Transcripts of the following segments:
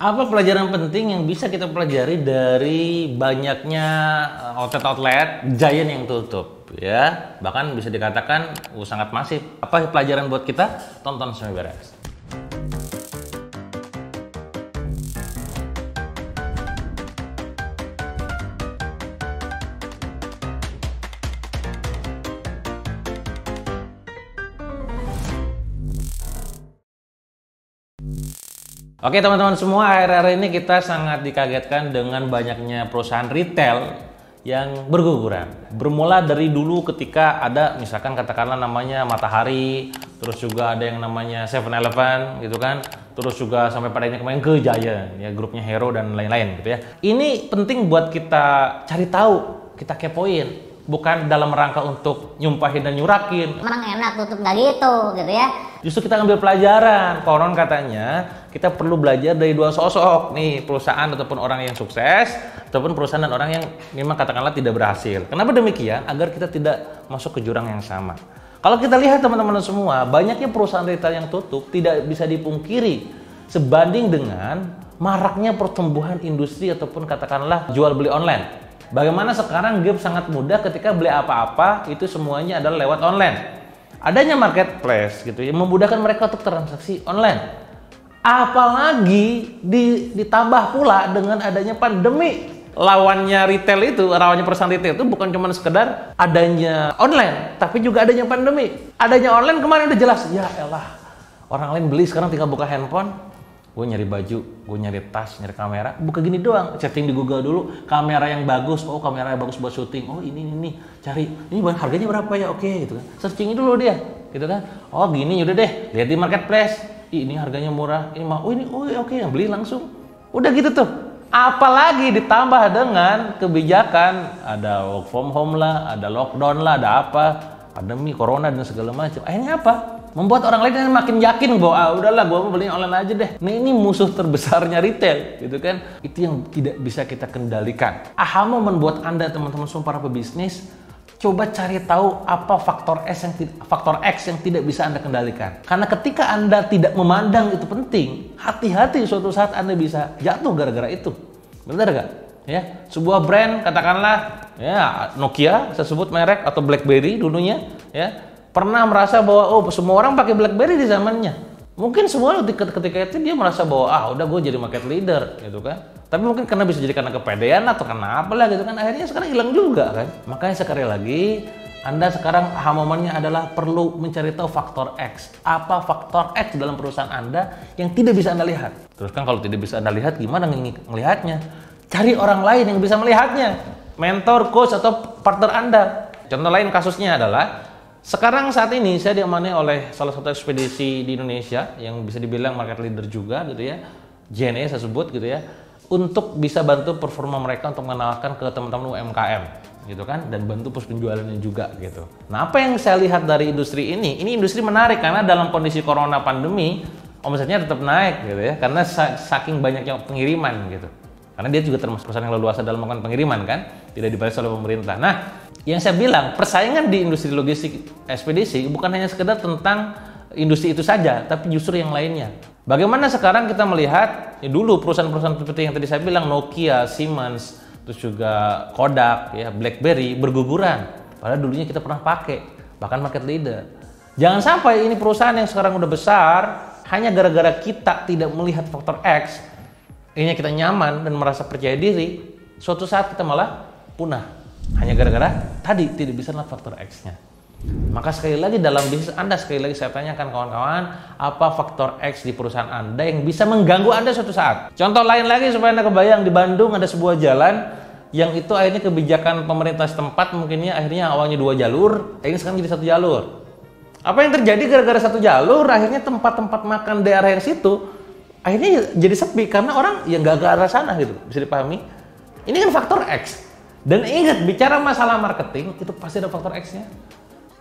Apa pelajaran penting yang bisa kita pelajari dari banyaknya outlet-outlet giant yang tutup ya? Bahkan bisa dikatakan sangat masif. Apa pelajaran buat kita? Tonton sampai beres. Oke teman-teman semua, akhir-akhir ini kita sangat dikagetkan dengan banyaknya perusahaan retail yang berguguran. Bermula dari dulu ketika ada misalkan katakanlah namanya Matahari, terus juga ada yang namanya 7-Eleven gitu kan, terus juga sampai pada ini kemarin ke Giant, ya grupnya Hero dan lain-lain gitu ya. Ini penting buat kita cari tahu, kita kepoin. Bukan dalam rangka untuk nyumpahin dan nyurakin. Emang enak tutup nggak gitu ya. Justru kita ngambil pelajaran. Konon katanya kita perlu belajar dari dua sosok nih, perusahaan ataupun orang yang sukses ataupun perusahaan dan orang yang memang katakanlah tidak berhasil. Kenapa demikian? Agar kita tidak masuk ke jurang yang sama. Kalau kita lihat teman-teman semua, banyaknya perusahaan retail yang tutup tidak bisa dipungkiri sebanding dengan maraknya pertumbuhan industri ataupun katakanlah jual beli online. Bagaimana sekarang Gap sangat mudah ketika beli apa-apa itu semuanya adalah lewat online. Adanya marketplace gitu ya, memudahkan mereka untuk transaksi online. Apalagi ditambah pula dengan adanya pandemi. Lawannya retail itu, lawannya perusahaan retail itu bukan cuma sekedar adanya online, tapi juga adanya pandemi. Adanya online kemarin udah jelas, ya elah. Orang lain beli sekarang tinggal buka handphone. Gue nyari baju, gue nyari tas, nyari kamera, buka gini doang, setting di Google dulu, kamera yang bagus, oh kamera yang bagus buat syuting, oh ini, cari, ini harganya berapa ya, oke gitu kan, searching dulu dia, gitu kan, oh gini udah deh, lihat di marketplace, ini harganya murah, ini mah, oh ini, oh oke, yang beli langsung, udah gitu tuh. Apalagi ditambah dengan kebijakan, ada work from home lah, ada lockdown lah, ada apa, pandemi, corona dan segala macam, akhirnya apa? Membuat orang lain makin yakin bahwa udahlah gue mau beli online aja deh. Nah ini musuh terbesarnya retail gitu kan. Itu yang tidak bisa kita kendalikan. Aha moment buat Anda teman-teman semua para pebisnis, coba cari tahu apa faktor X yang tidak bisa Anda kendalikan. Karena ketika Anda tidak memandang itu penting, hati-hati suatu saat Anda bisa jatuh gara-gara itu. Benar gak? Ya, sebuah brand katakanlah ya Nokia, saya sebut merek, atau BlackBerry dulunya ya, pernah merasa bahwa oh semua orang pakai BlackBerry di zamannya. Mungkin semua ketika itu dia merasa bahwa udah gue jadi market leader gitu kan. Tapi mungkin karena bisa jadi karena kepedean atau karena apalah gitu kan. Akhirnya sekarang hilang juga kan. Makanya sekali lagi Anda sekarang momennya adalah perlu mencari tahu faktor X. Apa faktor X dalam perusahaan Anda yang tidak bisa Anda lihat? Terus kan kalau tidak bisa Anda lihat gimana ngelihatnya? Cari orang lain yang bisa melihatnya. Mentor, coach atau partner Anda. Contoh lain kasusnya adalah sekarang saat ini saya diamani oleh salah satu ekspedisi di Indonesia yang bisa dibilang market leader juga gitu ya, JNE saya sebut gitu ya, untuk bisa bantu performa mereka untuk mengenalkan ke teman-teman UMKM gitu kan, dan bantu pos penjualannya juga gitu. Nah apa yang saya lihat dari industri ini industri menarik karena dalam kondisi corona pandemi omsetnya tetap naik gitu ya, karena saking banyaknya pengiriman gitu. Karena dia juga termasuk perusahaan yang leluasa dalam melakukan pengiriman kan, tidak dibayar oleh pemerintah. Nah, yang saya bilang persaingan di industri logistik ekspedisi bukan hanya sekedar tentang industri itu saja, tapi justru yang lainnya. Bagaimana sekarang kita melihat dulu perusahaan-perusahaan seperti yang tadi saya bilang, Nokia, Siemens, terus juga Kodak, ya, BlackBerry berguguran. Padahal dulunya kita pernah pakai, bahkan market leader. Jangan sampai ini perusahaan yang sekarang udah besar hanya gara-gara kita tidak melihat faktor X. Ini kita nyaman dan merasa percaya diri, suatu saat kita malah punah. Hanya gara-gara tadi tidak bisa lihat faktor X-nya. Maka sekali lagi dalam bisnis Anda, sekali lagi saya tanyakan kawan-kawan, apa faktor X di perusahaan Anda yang bisa mengganggu Anda suatu saat? Contoh lain lagi supaya Anda kebayang, di Bandung ada sebuah jalan yang itu akhirnya kebijakan pemerintah setempat mungkinnya akhirnya awalnya 2 jalur, akhirnya sekarang jadi 1 jalur. Apa yang terjadi gara-gara 1 jalur, akhirnya tempat-tempat makan daerah yang situ akhirnya jadi sepi karena orang yang nggak ke arah sana gitu, bisa dipahami? Ini kan faktor X. Dan ingat, bicara masalah marketing itu pasti ada faktor X-nya.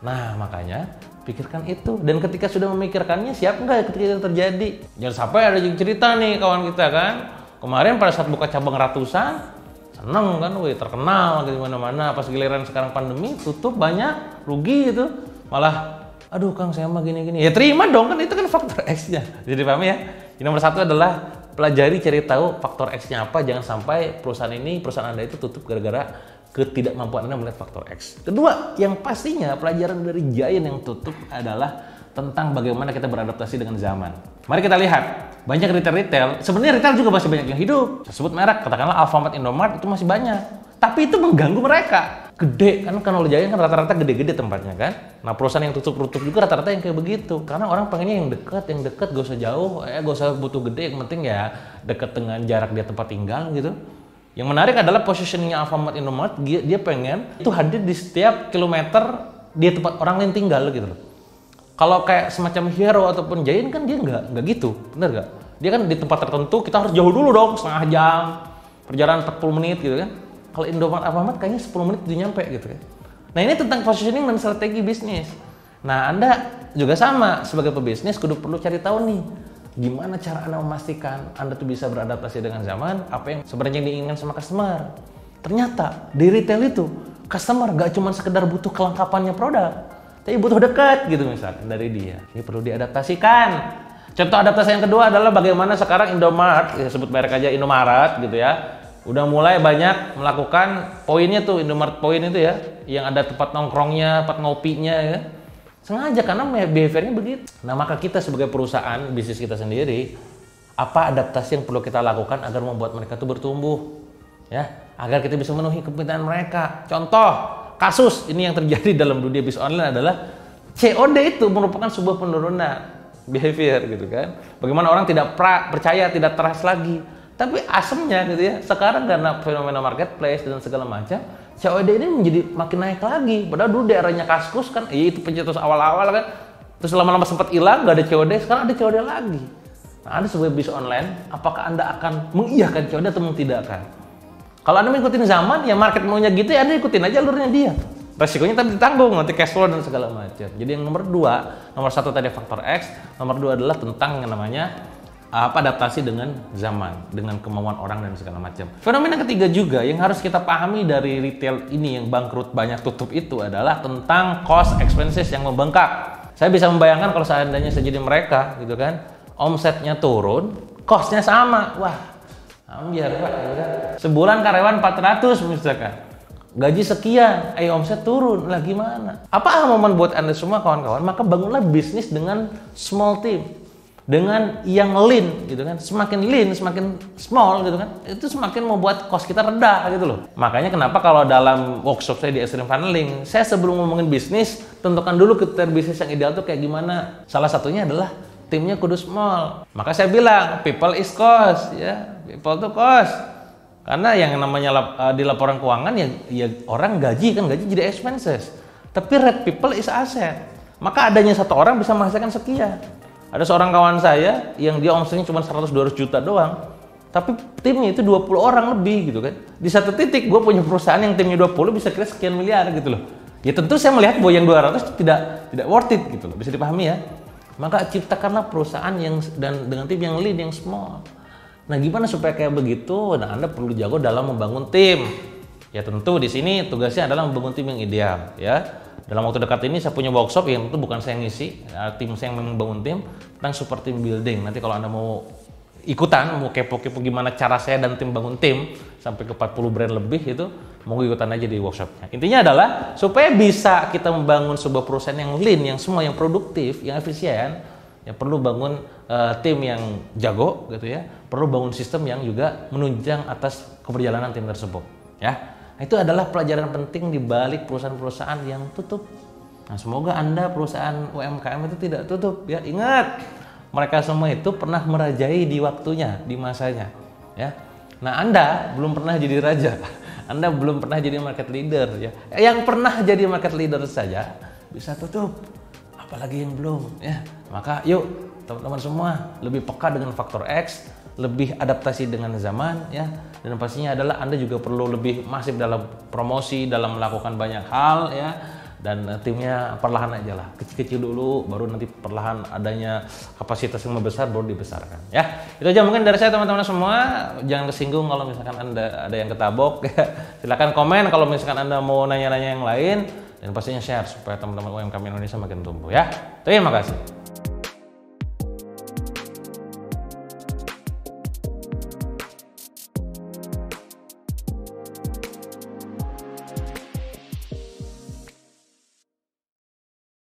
Nah makanya pikirkan itu, dan ketika sudah memikirkannya siap nggak ketika itu terjadi? Jangan sampai ada yang cerita nih kawan kita kan, kemarin pada saat buka cabang ratusan seneng kan, wih terkenal gitu mana-mana, pas giliran sekarang pandemi tutup banyak rugi gitu, malah aduh Kang saya mah gini-gini. Ya terima dong, kan itu kan faktor X-nya. Jadi paham ya? Yang nomor 1 adalah pelajari, cari tahu faktor X-nya apa. Jangan sampai perusahaan Anda itu tutup gara-gara ketidakmampuan Anda melihat faktor X. Kedua, yang pastinya pelajaran dari Giant yang tutup adalah tentang bagaimana kita beradaptasi dengan zaman. Mari kita lihat, banyak retail, sebenarnya retail juga masih banyak yang hidup. Saya sebut merek, katakanlah Alfamart, Indomart, itu masih banyak. Tapi itu mengganggu mereka. Gede, kan kalau Giant kan rata-rata gede-gede tempatnya kan. Nah perusahaan yang tutup juga rata-rata yang kayak begitu. Karena orang pengennya yang dekat gak usah jauh, gak usah butuh gede, yang penting ya dekat dengan jarak dia tempat tinggal gitu. Yang menarik adalah positioningnya Alfamart, Indomart, dia pengen itu hadir di setiap kilometer di tempat orang lain tinggal gitu loh. Kalau kayak semacam Hero ataupun Giant kan dia nggak gitu, bener nggak? Dia kan di tempat tertentu kita harus jauh dulu dong, setengah jam, perjalanan 40 menit gitu kan. Kalau Indomart, Alfamart kayaknya 10 menit udah nyampe gitu kan. Nah ini tentang positioning dan strategi bisnis. Nah Anda juga sama sebagai pebisnis kudu perlu cari tahu nih gimana cara Anda memastikan Anda tuh bisa beradaptasi dengan zaman, apa yang sebenarnya diinginkan sama customer. Ternyata di retail itu customer gak cuma sekedar butuh kelengkapannya produk, tapi butuh dekat gitu misalkan dari dia. Ini perlu diadaptasikan. Contoh adaptasi yang kedua adalah bagaimana sekarang Indomart, ya sebut merek aja Indomaret gitu ya, udah mulai banyak melakukan poinnya tuh, Indomart Point itu ya, yang ada tempat nongkrongnya, tempat ngopinya ya. Sengaja karena behaviornya begitu. Nah maka kita sebagai perusahaan, bisnis kita sendiri, apa adaptasi yang perlu kita lakukan agar membuat mereka tuh bertumbuh, ya, agar kita bisa memenuhi kebutuhan mereka. Contoh kasus ini yang terjadi dalam dunia bisnis online adalah COD itu merupakan sebuah penurunan behavior gitu kan. Bagaimana orang tidak percaya, tidak trust lagi. Tapi asemnya gitu ya, sekarang karena fenomena marketplace dan segala macam, COD ini menjadi makin naik lagi. Padahal dulu daerahnya Kaskus kan, itu pencetus awal-awal kan, terus lama-lama sempat hilang, gak ada COD, sekarang ada COD lagi. Nah, Anda sebagai bisnis online, apakah Anda akan mengiyakan COD atau tidak akan? Kalau Anda mengikutin zaman, ya market maunya gitu ya Anda ikutin aja alurnya dia. Resikonya tadi ditanggung, nanti cash flow dan segala macam. Jadi yang nomor satu tadi faktor X, nomor 2 adalah tentang yang namanya adaptasi dengan zaman, dengan kemauan orang dan segala macam. Fenomena ketiga juga yang harus kita pahami dari retail ini yang bangkrut banyak tutup itu adalah tentang cost expenses yang membengkak. Saya bisa membayangkan kalau seandainya saya jadi mereka gitu kan, omsetnya turun, costnya sama. Wah, ambiar Pak, gitu kan. Sebulan karyawan 400 misalkan. Gaji sekian, omset turun, lah gimana? Apa momen buat Anda semua kawan-kawan? Maka bangunlah bisnis dengan small team. Dengan yang lean gitu kan, semakin lean, semakin small gitu kan, itu semakin membuat cost kita rendah gitu loh. Makanya kenapa kalau dalam workshop saya di Extreme Funneling, saya sebelum ngomongin bisnis, tentukan dulu kriteria bisnis yang ideal tuh kayak gimana. Salah satunya adalah timnya kudu small. Maka saya bilang people is cost, ya people tuh cost. Karena yang namanya di laporan keuangan ya orang gaji jadi expenses. Tapi red people is asset. Maka adanya satu orang bisa menghasilkan sekian. Ada seorang kawan saya yang dia omsetnya cuma 100-200 juta doang, tapi timnya itu 20 orang lebih gitu kan. Di satu titik gue punya perusahaan yang timnya 20 bisa kira sekian miliar gitu loh. Ya tentu saya melihat bahwa yang 200 tidak worth it gitu loh, bisa dipahami ya. Maka ciptakanlah perusahaan yang dan dengan tim yang lean, yang small. Nah gimana supaya kayak begitu? Nah Anda perlu jago dalam membangun tim. Ya tentu di sini tugasnya adalah membangun tim yang ideal ya. Dalam waktu dekat ini saya punya workshop yang itu bukan saya ngisi, tim saya yang membangun tim tentang super team building. Nanti kalau Anda mau ikutan, mau kepo-kepo gimana cara saya dan tim bangun tim sampai ke 40 brand lebih itu, mau ikutan aja di workshopnya. Intinya adalah supaya bisa kita membangun sebuah perusahaan yang lean, yang semua yang produktif, yang efisien, ya perlu bangun tim yang jago gitu ya, perlu bangun sistem yang juga menunjang atas keberjalanan tim tersebut ya. Itu adalah pelajaran penting di balik perusahaan-perusahaan yang tutup. Nah, semoga Anda perusahaan UMKM itu tidak tutup ya. Ingat, mereka semua itu pernah merajai di waktunya, di masanya ya. Nah, Anda belum pernah jadi raja. Anda belum pernah jadi market leader ya. Yang pernah jadi market leader saja bisa tutup. Apalagi yang belum ya. Maka yuk teman-teman semua lebih peka dengan faktor X, lebih adaptasi dengan zaman ya, dan pastinya adalah Anda juga perlu lebih masif dalam promosi, dalam melakukan banyak hal ya, dan timnya perlahan aja lah, kecil-kecil dulu, baru nanti perlahan adanya kapasitas yang membesar baru dibesarkan ya. Itu aja mungkin dari saya teman-teman semua. Jangan kesinggung kalau misalkan Anda ada yang ketabok ya. Silakan komen kalau misalkan Anda mau nanya-nanya yang lain, dan pastinya share supaya teman-teman UMKM Indonesia makin tumbuh ya. Terima kasih.